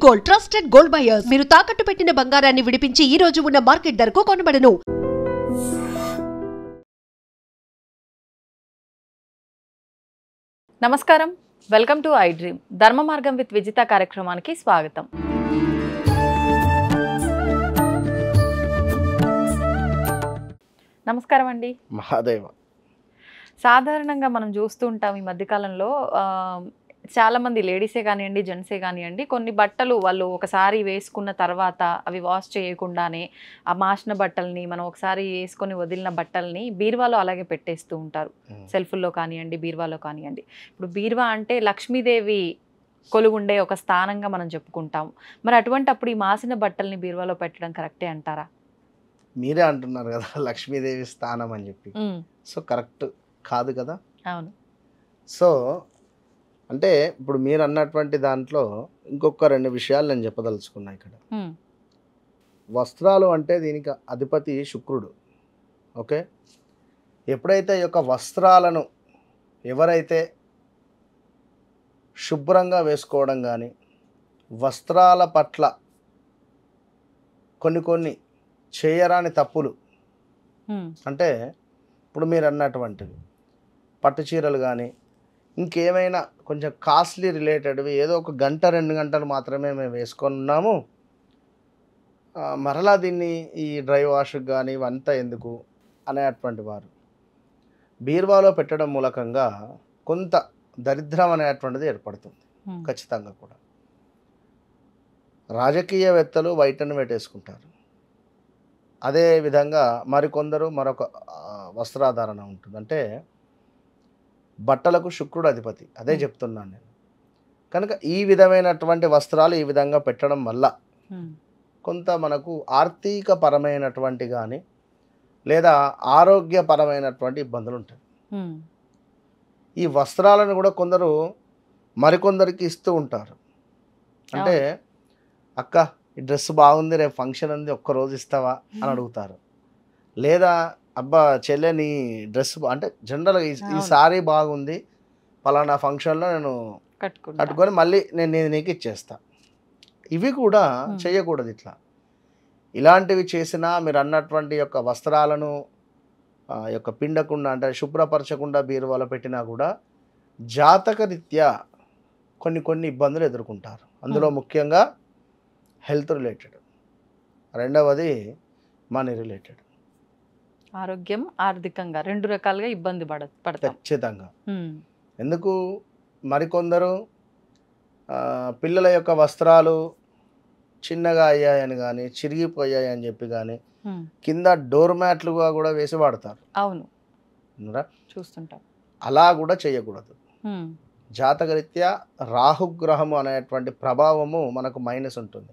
Gold, trusted gold buyers. మీరు తాకట్టు పెట్టిన బంగారాన్ని విడిపించి ఈ రోజు ఉన్న మార్కెట్ ధరకు కొనబడను. నమస్కారం, వెల్కమ్ టు ఐ డ్రీమ్. ధర్మ మార్గం విత్ విజిత కార్యక్రమానికి స్వాగతం. నమస్కారం అండి. మహాదేవ. సాధారణంగా మనం చూస్తూ ఉంటాం ఈ మధ్యకాలంలో చాలామంది లేడీసే కానివ్వండి, జెంట్సే కానివ్వండి, కొన్ని బట్టలు వాళ్ళు ఒకసారి వేసుకున్న తర్వాత అవి వాష్ చేయకుండానే ఆ మాసిన బట్టల్ని, మనం ఒకసారి వేసుకొని వదిలిన బట్టల్ని బీరువాలో అలాగే పెట్టేస్తూ ఉంటారు. సెల్ఫుల్లో కానివ్వండి, బీరువాలో కానివ్వండి. ఇప్పుడు బీరువా అంటే లక్ష్మీదేవి కొలువుండే ఒక స్థానంగా మనం చెప్పుకుంటాం. మరి అటువంటి అప్పుడు ఈ మాసిన బట్టల్ని బీరువాలో పెట్టడం కరెక్టే అంటారా? మీరే అంటున్నారు కదా లక్ష్మీదేవి స్థానం అని చెప్పి. సో కరెక్ట్ కాదు కదా. అవును. సో అంటే ఇప్పుడు మీరు అన్నటువంటి దాంట్లో ఇంకొక రెండు విషయాలు నేను చెప్పదలుచుకున్నా ఇక్కడ. వస్త్రాలు అంటే దీనికి అధిపతి శుక్రుడు. ఓకే, ఎప్పుడైతే ఈ యొక్క వస్త్రాలను ఎవరైతే శుభ్రంగా వేసుకోవడం కానీ, వస్త్రాల పట్ల కొన్ని చేయరాని తప్పులు అంటే ఇప్పుడు మీరు అన్నటువంటివి పట్టు చీరలు కానీ ఇంకేమైనా కొంచెం కాస్ట్లీ రిలేటెడ్వి ఏదో ఒక గంట 2 గంటలు మాత్రమే మేము వేసుకొని ఉన్నాము, మరలా దీన్ని ఈ డ్రై వాష్కి కానీ ఇవంతా ఎందుకు అనేటువంటి వారు బీరువాలో పెట్టడం మూలకంగా కొంత దరిద్రం అనేటువంటిది ఏర్పడుతుంది. ఖచ్చితంగా కూడా రాజకీయవేత్తలు వైట్ను పెట్టేసుకుంటారు. అదేవిధంగా మరికొందరు మరొక వస్త్రాధారణ ఉంటుంది. అంటే బట్టలకు శుక్రుడు అధిపతి, అదే చెప్తున్నాను నేను. కనుక ఈ విధమైనటువంటి వస్త్రాలు ఈ విధంగా పెట్టడం వల్ల కొంత మనకు ఆర్థిక పరమైనటువంటి కానీ లేదా ఆరోగ్యపరమైనటువంటి ఇబ్బందులు ఉంటాయి. ఈ వస్త్రాలను కూడా కొందరు మరికొందరికి ఇస్తూ ఉంటారు. అంటే అక్క ఈ డ్రెస్ బాగుంది, రేపు ఫంక్షన్ ఉంది, ఒక్కరోజు ఇస్తావా అని అడుగుతారు. లేదా అబ్బా చెల్లె నీ డ్రెస్ అంటే జనరల్గా ఈ సారీ బాగుంది, పలానా ఫంక్షన్లో నేను కట్టుకొని మళ్ళీ నేను నీకు ఇచ్చేస్తా. ఇవి కూడా చేయకూడదు. ఇలాంటివి చేసినా మీరు అన్నటువంటి యొక్క వస్త్రాలను యొక్క పిండకుండా అంటే శుభ్రపరచకుండా బీరువాలో పెట్టినా కూడా జాతక రీత్యా కొన్ని ఇబ్బందులు ఎదుర్కొంటారు. అందులో ముఖ్యంగా హెల్త్ రిలేటెడ్, రెండవది మనీ రిలేటెడ్, ఆరోగ్యం ఆర్థికంగా 2 రకాలుగా ఇబ్బంది పడతారు ఖచ్చితంగా. ఎందుకు మరికొందరు పిల్లల యొక్క వస్త్రాలు చిన్నగా అయ్యాయని కానీ చిరిగిపోయాయని చెప్పి కానీ కింద డోర్ మ్యాట్లుగా కూడా వేసి వాడతారు. అవును, చూస్తుంటాం. అలా కూడా చేయకూడదు. జాతకరీత్యా రాహుగ్రహము అనేటువంటి ప్రభావము మనకు మైనస్ ఉంటుంది.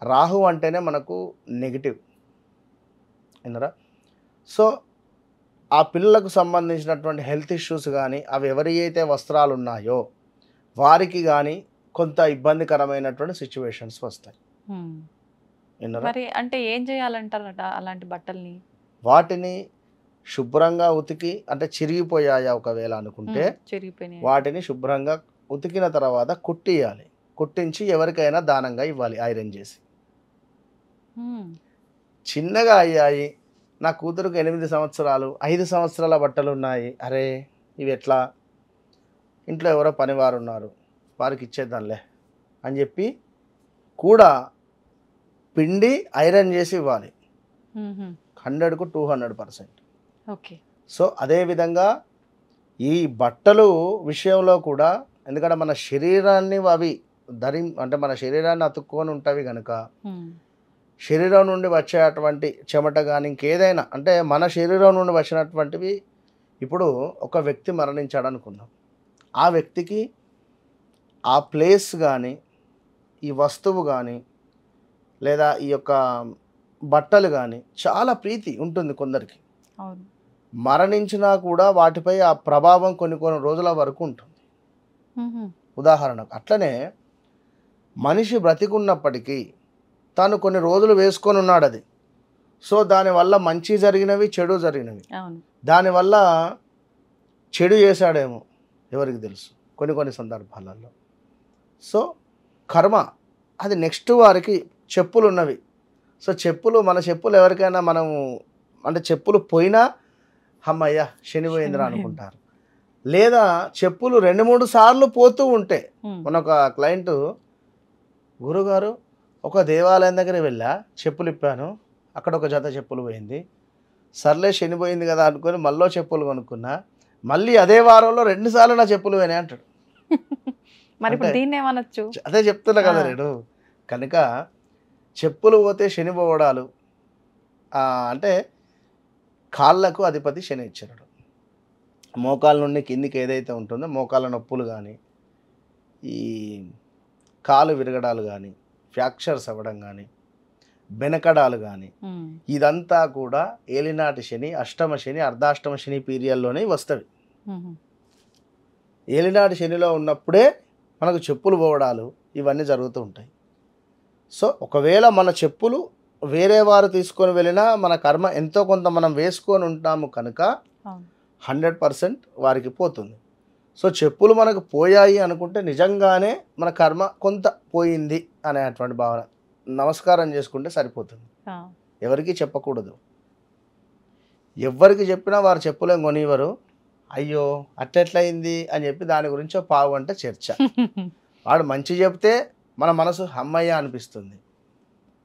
రాహు అంటేనే మనకు నెగిటివ్ విన్నరా. సో ఆ పిల్లలకు సంబంధించినటువంటి హెల్త్ ఇష్యూస్ కానీ అవి ఎవరైతే వస్త్రాలు ఉన్నాయో వారికి కానీ కొంత ఇబ్బందికరమైనటువంటి సిచ్యువేషన్స్ వస్తాయి. మరి అంటే ఏం చేయాలంటారట అలాంటి బట్టల్ని? వాటిని శుభ్రంగా ఉతికి, అంటే చిరిగిపోయాయా ఒకవేళ అనుకుంటే వాటిని శుభ్రంగా ఉతికిన తర్వాత కుట్టియాలి. కుట్టించి ఎవరికైనా దానంగా ఇవ్వాలి ఐరన్ చేసి. చిన్నగా అయ్యాయి, నా కూతురుకు 8 సంవత్సరాలు 5 సంవత్సరాల బట్టలు ఉన్నాయి, అరే ఇవి ఎట్లా, ఇంట్లో ఎవరో పనివారు ఉన్నారు వారికి ఇచ్చేద్దాంలే అని చెప్పి కూడా పిండి ఐరన్ చేసి ఇవ్వాలి. 100కు 200%. ఓకే. సో అదేవిధంగా ఈ బట్టలు విషయంలో కూడా, ఎందుకంటే మన శరీరాన్ని అవి అంటే మన శరీరాన్ని అతుక్కొని ఉంటవి కనుక శరీరం నుండి వచ్చేటువంటి చెమట కానీ ఇంకేదైనా అంటే మన శరీరం నుండి వచ్చినటువంటివి, ఇప్పుడు ఒక వ్యక్తి మరణించాడు అనుకుందాం, ఆ వ్యక్తికి ఆ ప్లేస్ కానీ ఈ వస్తువు కానీ లేదా ఈ యొక్క బట్టలు కానీ చాలా ప్రీతి ఉంటుంది కొందరికి. మరణించినా కూడా వాటిపై ఆ ప్రభావం కొన్ని రోజుల వరకు ఉంటుంది. ఉదాహరణకు అట్లనే మనిషి బ్రతికున్నప్పటికీ తాను కొన్ని రోజులు వేసుకొని ఉన్నాడు అది. సో దానివల్ల మంచి జరిగినవి, చెడు జరిగినవి. దానివల్ల చెడు చేశాడేమో ఎవరికి తెలుసు కొన్ని సందర్భాలలో. సో కర్మ అది నెక్స్ట్ వారికి చెప్పులు ఉన్నవి. సో మన చెప్పులు ఎవరికైనా మనము అంటే చెప్పులు పోయినా అమ్మయ్య శని పోయిందిరా అనుకుంటారు. లేదా చెప్పులు 2-3 సార్లు పోతూ ఉంటే, మన ఒక క్లయింట్, గురుగారు ఒక దేవాలయం దగ్గర వెళ్ళా, చెప్పులు ఇప్పాను, అక్కడ ఒక జత చెప్పులు పోయింది, సర్లే శని పోయింది కదా అనుకొని మళ్ళీ చెప్పులు కొనుక్కున్నా, మళ్ళీ అదే వారంలో 2 సార్లు నా చెప్పులు పోయినాయి అంటాడు. మరి ఇప్పుడు దీన్ని ఏమనొచ్చు? అదే చెప్తున్నా కదా నేను. కనుక చెప్పులు పోతే శని పోవడాలు అంటే కాళ్ళకు అధిపతి శనిశ్చరుడు. మోకాళ్ళ నుండి కిందికి ఏదైతే ఉంటుందో మోకాళ్ళ నొప్పులు కానీ, ఈ కాలు విరగడాలు కానీ, ఫ్రాక్చర్స్ అవ్వడం కానీ, బెనకడాలు కానీ, ఇదంతా కూడా ఏలినాటి శని, అష్టమ శని, అర్ధాష్టమ శని పీరియడ్లోనే వస్తవి. ఏలినాటి శనిలో ఉన్నప్పుడే మనకు చెప్పులు పోవడాలు ఇవన్నీ జరుగుతూ ఉంటాయి. సో ఒకవేళ మన చెప్పులు వేరే వారు తీసుకొని వెళ్ళినా మన కర్మ ఎంతో కొంత మనం వేసుకొని ఉంటాము కనుక 100% వారికి పోతుంది. సో చెప్పులు మనకు పోయాయి అనుకుంటే నిజంగానే మన కర్మ కొంత పోయింది అనేటువంటి భావన, నమస్కారం చేసుకుంటే సరిపోతుంది. ఎవరికి చెప్పకూడదు. ఎవరికి చెప్పినా వారు చెప్పులేం కొనివ్వరు. అయ్యో అట్లెట్లయింది అని చెప్పి దాని గురించి పావు గంట చర్చ. వాడు మంచి చెప్తే మన మనసు అమ్మయ్య అనిపిస్తుంది,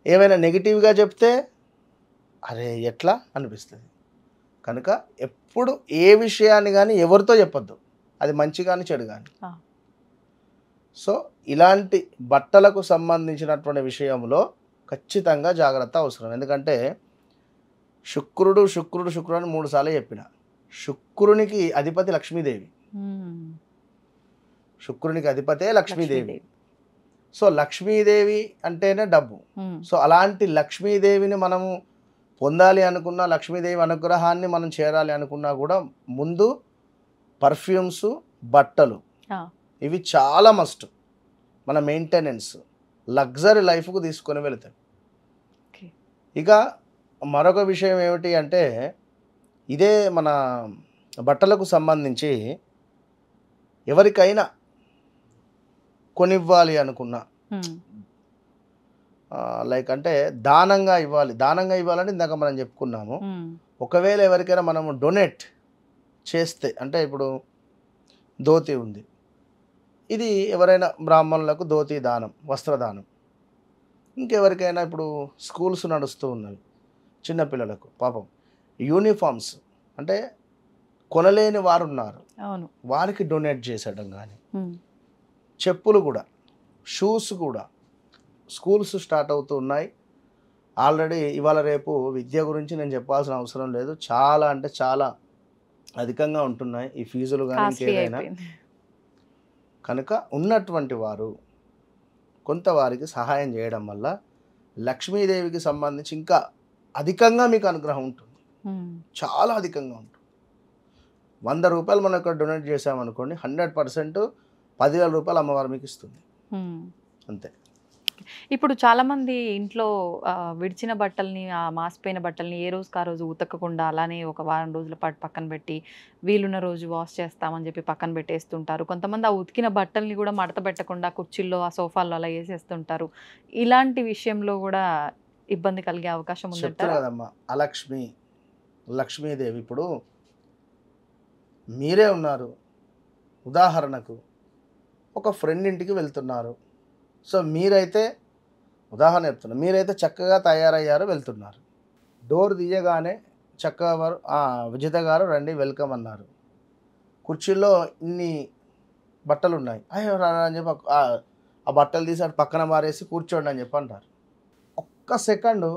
ఏమైనా నెగిటివ్గా చెప్తే అరే ఎట్లా అనిపిస్తుంది. కనుక ఎప్పుడు ఏ విషయాన్ని కానీ ఎవరితో చెప్పొద్దు, అది మంచి కానీ చెడు కానీ. సో ఇలాంటి బట్టలకు సంబంధించినటువంటి విషయంలో ఖచ్చితంగా జాగ్రత్త అవసరం. ఎందుకంటే శుక్రుడు అని 3 సార్లు చెప్పిన. శుక్రునికి అధిపతి లక్ష్మీదేవి, శుక్రునికి అధిపతే లక్ష్మీదేవి. సో లక్ష్మీదేవి అంటేనే డబ్బు. సో అలాంటి లక్ష్మీదేవిని మనము పొందాలి అనుకున్నా, లక్ష్మీదేవి అనుగ్రహాన్ని మనం చేరాలి అనుకున్నా కూడా ముందు పర్ఫ్యూమ్స్, బట్టలు ఇవి చాలా మస్ట్. మన మెయింటెనెన్స్, లగ్జరీ లైఫ్కు తీసుకొని వెళతాయి. ఇక మరొక విషయం ఏమిటి అంటే, ఇదే మన బట్టలకు సంబంధించి ఎవరికైనా కొనివ్వాలి అనుకున్నా, లైక్ అంటే దానంగా ఇవ్వాలని ఇందాక మనం చెప్పుకున్నాము. ఒకవేళ ఎవరికైనా మనము డొనేట్ చేస్తే, అంటే ఇప్పుడు ధోతి ఉంది, ఇది ఎవరైనా బ్రాహ్మణులకు ధోతి దానం, వస్త్రదానం. ఇంకెవరికైనా ఇప్పుడు స్కూల్స్ నడుస్తూ ఉన్నవి, చిన్నపిల్లలకు పాపం యూనిఫామ్స్ అంటే కొనలేని వారు ఉన్నారు, వారికి డొనేట్ చేసేయడం కానీ, చెప్పులు కూడా, షూస్ కూడా. స్కూల్స్ స్టార్ట్ అవుతూ ఉన్నాయి ఆల్రెడీ. ఇవాళ రేపు విద్య గురించి నేను చెప్పాల్సిన అవసరం లేదు, చాలా అంటే చాలా అధికంగా ఉంటున్నాయి ఈ ఫీజులు కానీ ఇంకేదైనా. కనుక ఉన్నటువంటి వారు కొంత వారికి సహాయం చేయడం వల్ల లక్ష్మీదేవికి సంబంధించి ఇంకా అధికంగా మీకు అనుగ్రహం ఉంటుంది, చాలా అధికంగా ఉంటుంది. 100 రూపాయలు మనం ఇక్కడ డొనేట్ చేసామనుకోండి, 100% 10,000 రూపాయలు అమ్మవారు మీకు ఇస్తుంది, అంతే. ఇప్పుడు చాలామంది ఇంట్లో విడిచిన బట్టల్ని, మాసిపోయిన బట్టల్ని ఏ రోజుకి ఆ రోజు ఉతకకుండా అలానే ఒక వారం రోజుల పాటు పక్కన పెట్టి వీలున్న రోజు వాష్ చేస్తామని చెప్పి పక్కన పెట్టేస్తుంటారు. కొంతమంది ఆ ఉతికిన బట్టల్ని కూడా మడత పెట్టకుండా కుర్చీల్లో, ఆ సోఫాల్లో అలా వేసేస్తుంటారు. ఇలాంటి విషయంలో కూడా ఇబ్బంది కలిగే అవకాశం ఉందంటారా? కదమ్మా, లక్ష్మీదేవి ఇప్పుడు మీరే ఉన్నారు, ఉదాహరణకు ఒక ఫ్రెండ్ ఇంటికి వెళ్తున్నారు. సో మీరైతే, ఉదాహరణ చెప్తున్నా, మీరైతే చక్కగా తయారయ్యారు, వెళ్తున్నారు. డోర్ తీయగానే చక్కగా వారు విజిత గారు రండి వెల్కమ్ అన్నారు. కుర్చీల్లో ఇన్ని బట్టలు ఉన్నాయి, అయ్యో అని చెప్పి ఆ బట్టలు తీసి అటు పక్కన మారేసి కూర్చోండి అని చెప్పి అంటారు. ఒక్క సెకండు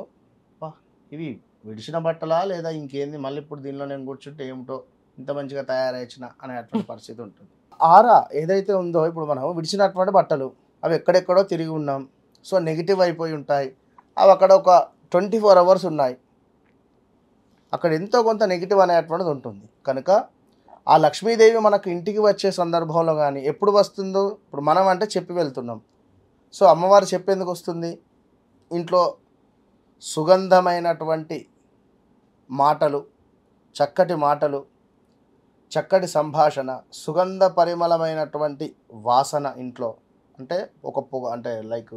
ఇవి విడిచిన బట్టలా లేదా ఇంకేంది, మళ్ళీ ఇప్పుడు దీనిలో నేను కూర్చుంటే ఏమిటో ఇంత మంచిగా తయారైన అనేటువంటి పరిస్థితి ఉంటుంది. ఆరా ఏదైతే ఉందో, ఇప్పుడు మనం విడిచినటువంటి బట్టలు అవి ఎక్కడెక్కడో తిరిగి ఉన్నాం, సో నెగిటివ్ అయిపోయి ఉంటాయి. అవి అక్కడ ఒక 24 అవర్స్ ఉన్నాయి, అక్కడ ఎంతో కొంత నెగిటివ్ అనేటువంటిది ఉంటుంది. కనుక ఆ లక్ష్మీదేవి మనకు ఇంటికి వచ్చే సందర్భంలో కానీ ఎప్పుడు వస్తుందో, ఇప్పుడు మనం అంటే చెప్పి వెళ్తున్నాం, సో అమ్మవారు చెప్పేందుకు వస్తుంది, ఇంట్లో సుగంధమైనటువంటి మాటలు, చక్కటి సంభాషణ, సుగంధ పరిమళమైనటువంటి వాసన ఇంట్లో, అంటే ఒక పొగ, అంటే లైక్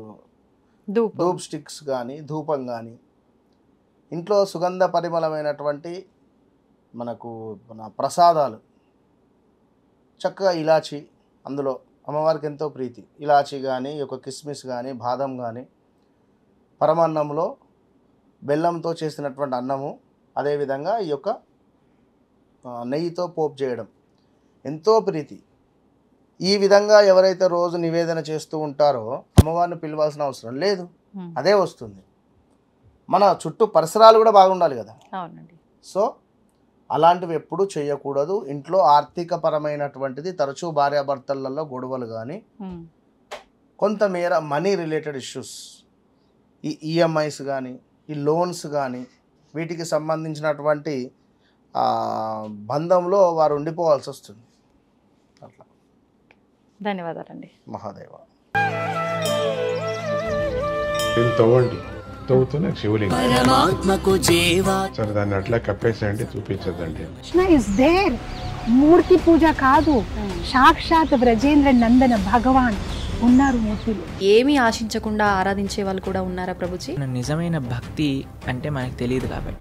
ధూప్ స్టిక్స్ కానీ ధూపం కానీ, ఇంట్లో సుగంధ పరిమళమైనటువంటి మనకు మన ప్రసాదాలు, చక్కగా ఇలాచి, అందులో అమ్మవారికి ఎంతో ప్రీతి ఇలాచి కానీ, ఈ యొక్క కిస్మిస్ కానీ, బాదం కానీ, పరమాన్నంలో బెల్లంతో చేసినటువంటి అన్నము, అదేవిధంగా ఈ యొక్క నెయ్యితో పోపు చేయడం ఎంతో ప్రీతి. ఈ విధంగా ఎవరైతే రోజు నివేదన చేస్తూ ఉంటారో అమ్మవారిని పిలవాల్సిన అవసరం లేదు, అదే వస్తుంది. మన చుట్టూ పరిసరాలు కూడా బాగుండాలి కదా. అవునండి. సో అలాంటివి ఎప్పుడూ చేయకూడదు. ఇంట్లో ఆర్థిక పరమైనటువంటిది తరచూ భార్యాభర్తలలో గొడవలు కానీ, కొంతమేర మనీ రిలేటెడ్ ఇష్యూస్, ఈ ఈఎంఐస్ కానీ, ఈ లోన్స్ కానీ, వీటికి సంబంధించినటువంటి బంధంలో వారు ఉండిపోవాల్సి వస్తుంది. అట్లా. ధన్యవాదాలండి. మహాదేవ. తవ్వండి, తవ్వుతున్న శివలింగం సరే దాన్ని అట్లా కప్పేసేయండి, చూపించదండి. Krishna is there. మూర్తి పూజ కాదు, సాక్షాత్ బ్రజేంద్ర నందన భగవాన్ ఉన్నారు మూర్తిలో. ఏమీ ఆశించకుండా ఆరాధించే వాళ్ళు కూడా ఉన్నారా ప్రభుజీ? నిజమైన భక్తి అంటే మనకు తెలియదు కాబట్టి